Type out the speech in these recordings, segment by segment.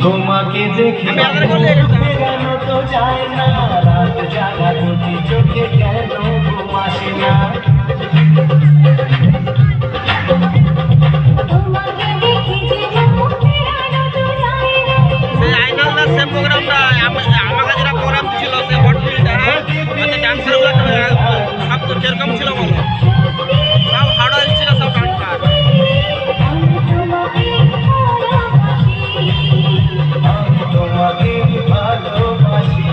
তোমাকে দেখে বেড়ানো তো যায় না, রাত জাগা দুটি চোখে কেন ঘুম আসে না। যেরকম ছিল বলো সব হার্ড ছিল, সব ডান্সার। তোমাকে ভালোবাসি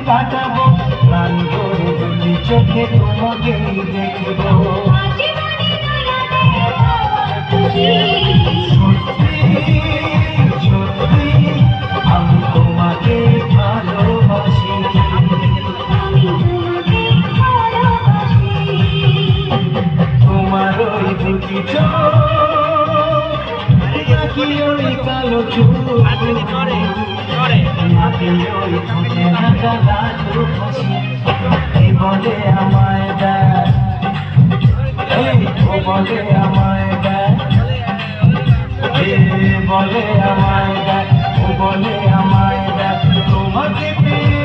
কাটাবো, প্রাণ ভরে দুটি চোখে তোমাকেই দেখব। সত্যি আমি তোমাকে ভালোবাসি। তোমার ওই দুটি চোখ নাকি ওই কালো চুল, বলে আমায় দেয়, বলে আমায় দেয়, বলে আমায় দেয়, বলে আমায় দেয়, তোমাকে পেয়ে